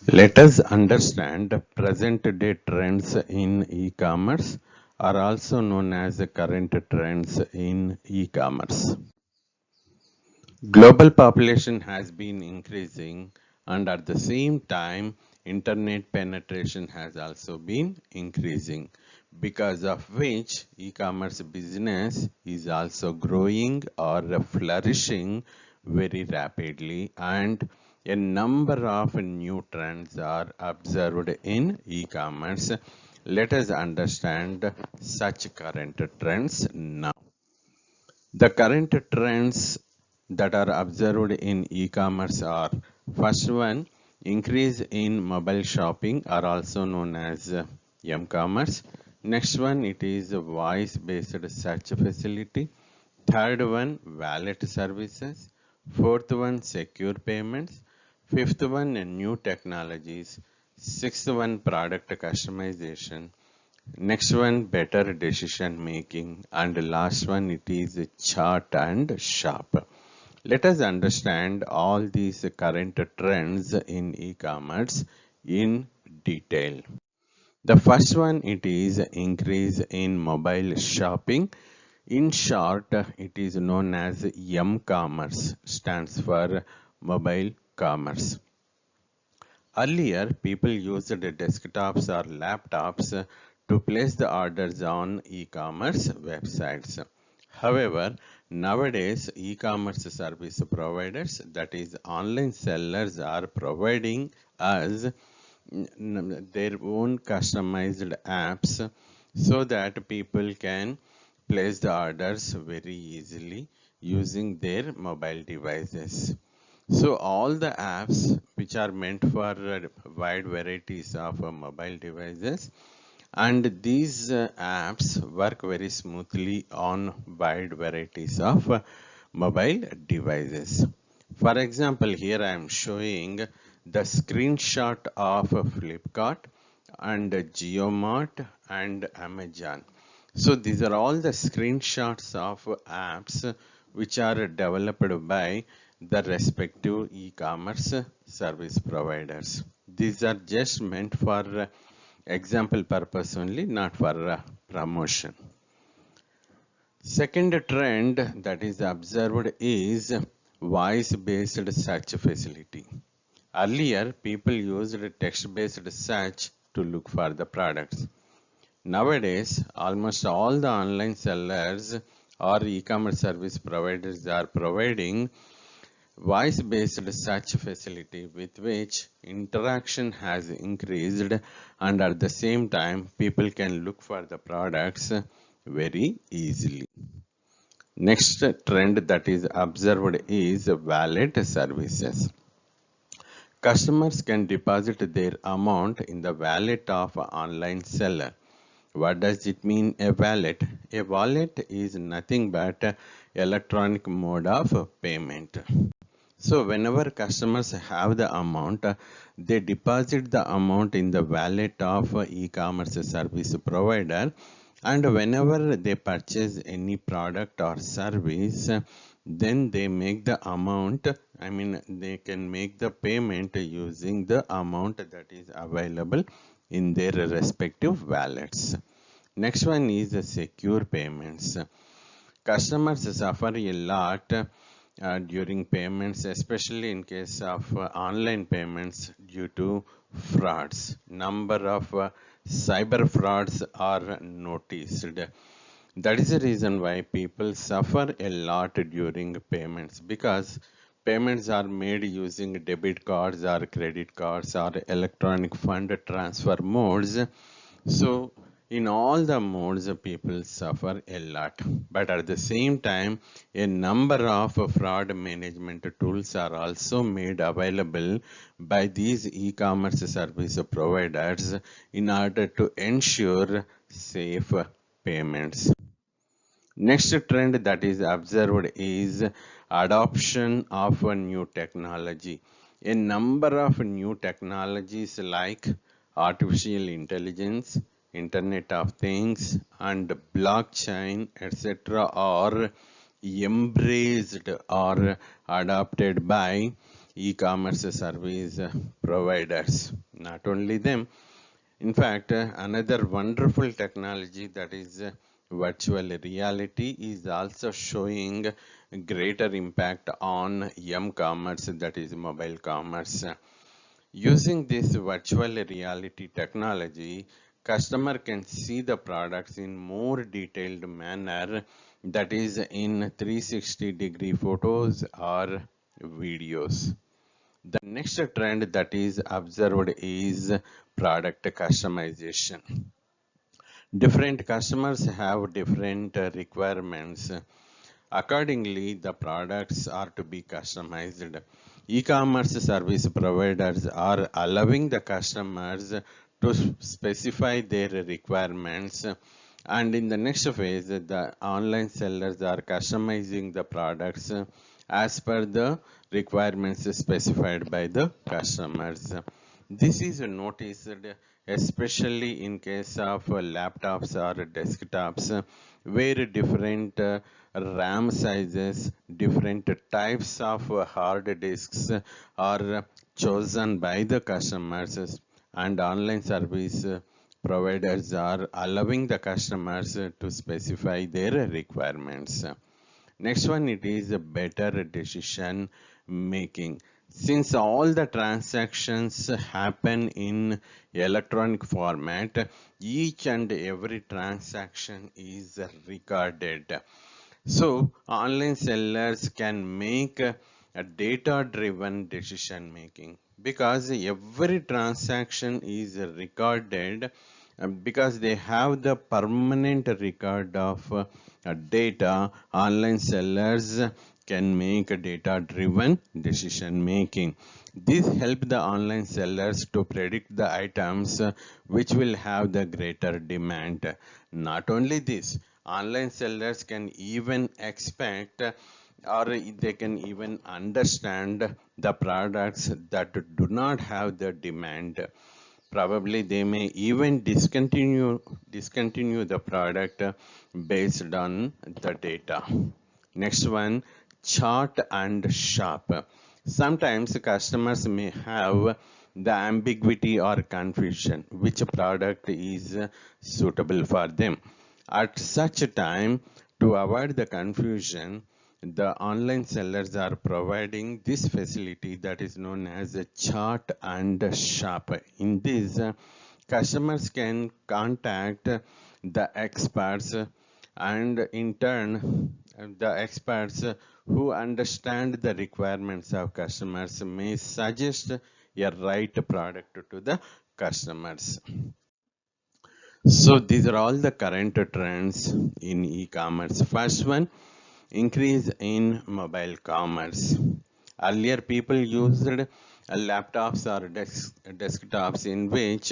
Let us understand present day trends in e-commerce are also known as current trends in e-commerce. Global population has been increasing and at the same time internet penetration has also been increasing, because of which e-commerce business is also growing or flourishing very rapidly, and a number of new trends are observed in e-commerce. Let us understand such current trends now. The current trends that are observed in e-commerce are: first one, increase in mobile shopping are also known as m-commerce. Next one, it is voice-based search facility. Third one, wallet services. Fourth one, secure payments. Fifth one, new technologies. Sixth one, product customization. Next one, better decision making. And the last one, it is chart and shop. Let us understand all these current trends in e-commerce in detail. The first one, it is increase in mobile shopping. In short, it is known as m-commerce, stands for mobile commerce. Earlier, people used desktops or laptops to place the orders on e-commerce websites. However, nowadays e-commerce service providers, that is online sellers, are providing us their own customized apps so that people can place the orders very easily using their mobile devices. So all the apps which are meant for wide varieties of mobile devices, and these apps work very smoothly on wide varieties of mobile devices. For example, here I am showing the screenshot of Flipkart and JioMart and Amazon. So these are all the screenshots of apps which are developed by the respective e-commerce service providers. These are just meant for example purpose only, not for promotion. Second trend that is observed is voice-based search facility. Earlier, people used text-based search to look for the products. Nowadays, almost all the online sellers or e-commerce service providers are providing voice-based search facility, with which interaction has increased and at the same time people can look for the products very easily. Next trend that is observed is wallet services. Customers can deposit their amount in the wallet of an online seller. What does it mean, a wallet? A wallet is nothing but an electronic mode of payment. So whenever customers have the amount, they deposit the amount in the wallet of e-commerce service provider, and whenever they purchase any product or service, then they make the amount, they can make the payment using the amount that is available in their respective wallets. Next one is the secure payments. Customers suffer a lot during payments, especially in case of online payments, due to frauds. Number of cyber frauds are noticed. That is the reason why people suffer a lot during payments, because payments are made using debit cards or credit cards or electronic fund transfer modes. So in all the modes, people suffer a lot. But at the same time, a number of fraud management tools are also made available by these e-commerce service providers in order to ensure safe payments. Next trend that is observed is adoption of a new technology. A number of new technologies like artificial intelligence, Internet of Things, and blockchain, etc., are embraced or adopted by e-commerce service providers. Not only them, in fact, another wonderful technology, that is virtual reality, is also showing greater impact on m-commerce, that is mobile commerce. Using this virtual reality technology, customer can see the products in more detailed manner, that is in 360-degree photos or videos. The next trend that is observed is product customization. Different customers have different requirements. Accordingly, the products are to be customized. E-commerce service providers are allowing the customers to specify their requirements, and in the next phase, the online sellers are customizing the products as per the requirements specified by the customers. This is noticed especially in case of laptops or desktops, where different RAM sizes, different types of hard disks are chosen by the customers, and online service providers are allowing the customers to specify their requirements. Next one, it is a better decision making. Since all the transactions happen in electronic format, each and every transaction is recorded. So online sellers can make a data-driven decision making, because every transaction is recorded, because they have the permanent record of data. Online sellers can make a data-driven decision making. This helps the online sellers to predict the items which will have the greater demand. Not only this, online sellers can even expect, or they can even understand the products that do not have the demand. Probably they may even discontinue the product based on the data. Next one, chart and shop. Sometimes customers may have the ambiguity or confusion which product is suitable for them. At such a time, to avoid the confusion, the online sellers are providing this facility that is known as a chart and shop. In this, customers can contact the experts, and in turn, the experts who understand the requirements of customers may suggest a right product to the customers. So these are all the current trends in e-commerce. First one, increase in mobile commerce. Earlier people used laptops or desktops in which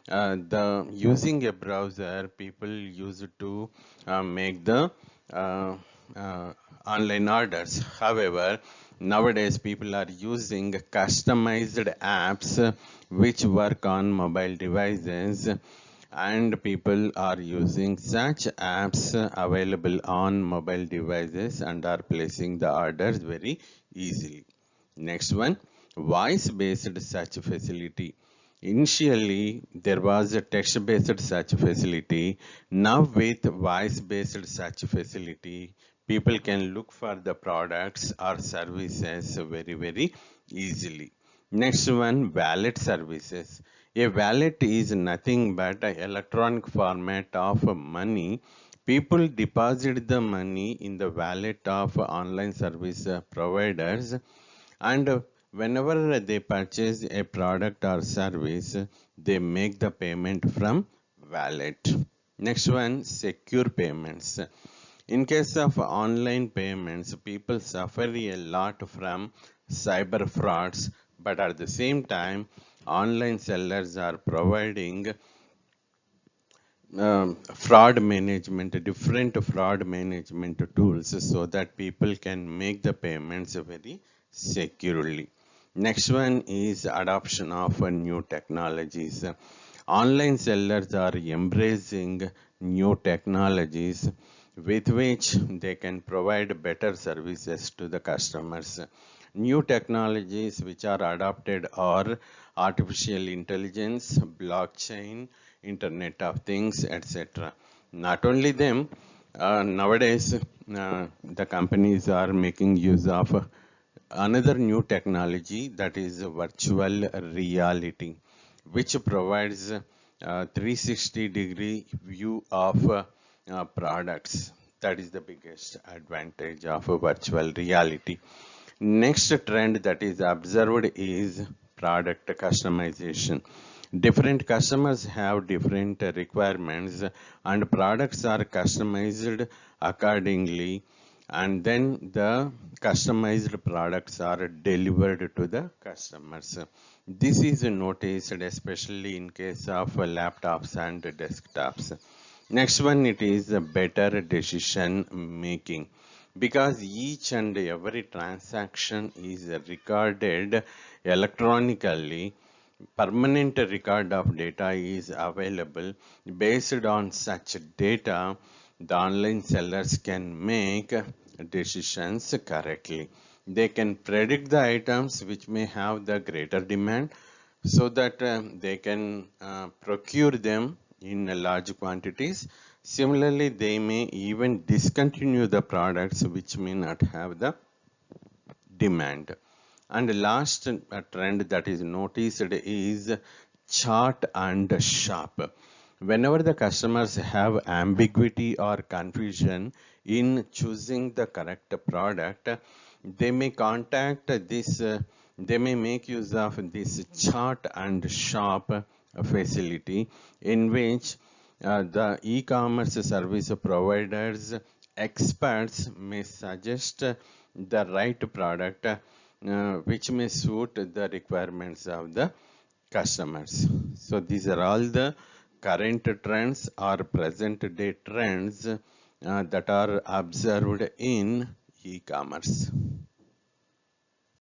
the using a browser, people used to make the uh, online orders. However, nowadays people are using customized apps which work on mobile devices, and people are using such apps available on mobile devices and are placing the orders very easily. Next one, voice-based search facility. Initially, there was a text-based search facility. Now with voice-based search facility, people can look for the products or services very easily. Next one, wallet services. A wallet is nothing but an electronic format of money. People deposit the money in the wallet of online service providers, and whenever they purchase a product or service, they make the payment from wallet. Next one, secure payments. In case of online payments, people suffer a lot from cyber frauds, but at the same time, online sellers are providing fraud management, different fraud management tools, so that people can make the payments very securely. Next one is adoption of new technologies. Online sellers are embracing new technologies with which they can provide better services to the customers. New technologies which are adopted are artificial intelligence, blockchain, Internet of Things, etc. Not only them, nowadays the companies are making use of another new technology, that is virtual reality, which provides 360-degree view of products. That is the biggest advantage of virtual reality. Next trend that is observed is product customization. Different customers have different requirements and products are customized accordingly, and then the customized products are delivered to the customers. This is noticed especially in case of laptops and desktops. Next one, it is a better decision making, because each and every transaction is recorded electronically. Permanent record of data is available. Based on such data, the online sellers can make decisions correctly. They can predict the items which may have the greater demand, so that they can procure them in large quantities. Similarly, they may even discontinue the products which may not have the demand. And the last trend that is noticed is chart and shop. Whenever the customers have ambiguity or confusion in choosing the correct product, they may contact this, they may make use of this chart and shop facility, in which the e-commerce service providers experts may suggest the right product which may suit the requirements of the customers. So these are all the current trends or present day trends that are observed in e-commerce.